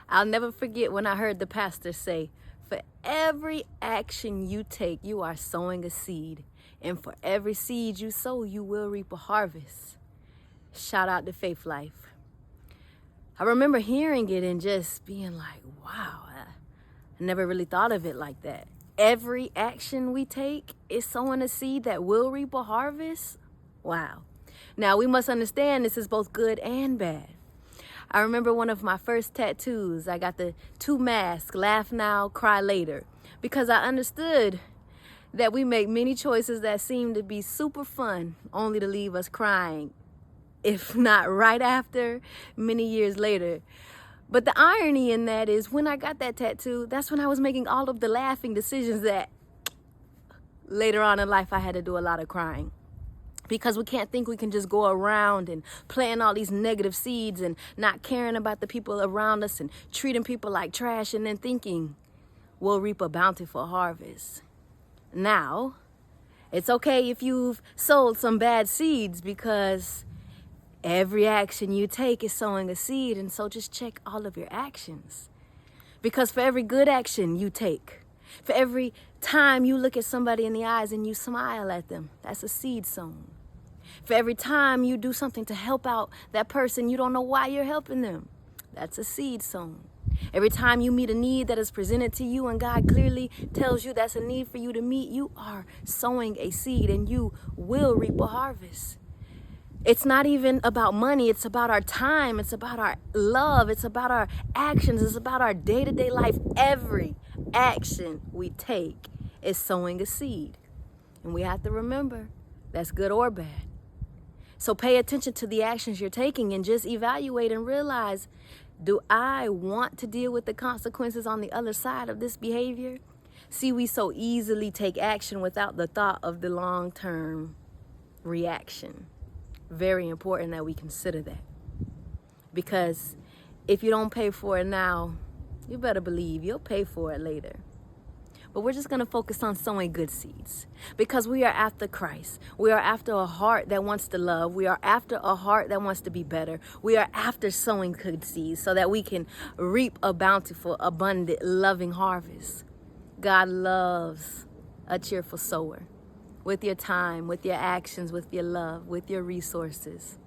I'll never forget when I heard the pastor say, for every action you take, you are sowing a seed. And for every seed you sow, you will reap a harvest. Shout out to Faith Life. I remember hearing it and just being like, wow, I never really thought of it like that. Every action we take is sowing a seed that will reap a harvest. Wow. Now, we must understand this is both good and bad. I remember one of my first tattoos. I got the 2 masks, laugh now, cry later, because I understood that we make many choices that seem to be super fun, only to leave us crying, if not right after, many years later. But the irony in that is when I got that tattoo, that's when I was making all of the laughing decisions that later on in life I had to do a lot of crying. Because we can't think we can just go around and planting all these negative seeds and not caring about the people around us and treating people like trash and then thinking we'll reap a bountiful harvest. Now, it's okay if you've sowed some bad seeds, because every action you take is sowing a seed. And so just check all of your actions. Because for every good action you take, for every time you look at somebody in the eyes and you smile at them, that's a seed sown. For every time you do something to help out that person, you don't know why you're helping them, that's a seed sown. Every time you meet a need that is presented to you and God clearly tells you that's a need for you to meet, you are sowing a seed and you will reap a harvest. It's not even about money. It's about our time. It's about our love. It's about our actions. It's about our day-to-day life. Every action we take is sowing a seed. And we have to remember that's good or bad. So pay attention to the actions you're taking and just evaluate and realize, do I want to deal with the consequences on the other side of this behavior? See, we so easily take action without the thought of the long-term reaction. Very important that we consider that. Because if you don't pay for it now, you better believe you'll pay for it later. But we're just going to focus on sowing good seeds, because we are after Christ. We are after a heart that wants to love. We are after a heart that wants to be better. We are after sowing good seeds so that we can reap a bountiful, abundant, loving harvest. God loves a cheerful sower. With your time, with your actions, with your love, with your resources.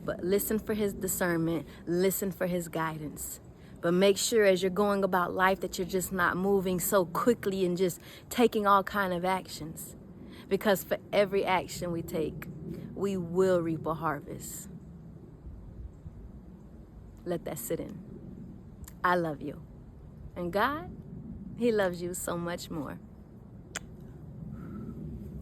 But listen for his discernment. Listen for his guidance. But make sure as you're going about life that you're just not moving so quickly and just taking all kind of actions. Because for every action we take, we will reap a harvest. Let that sit in. I love you. And God, he loves you so much more.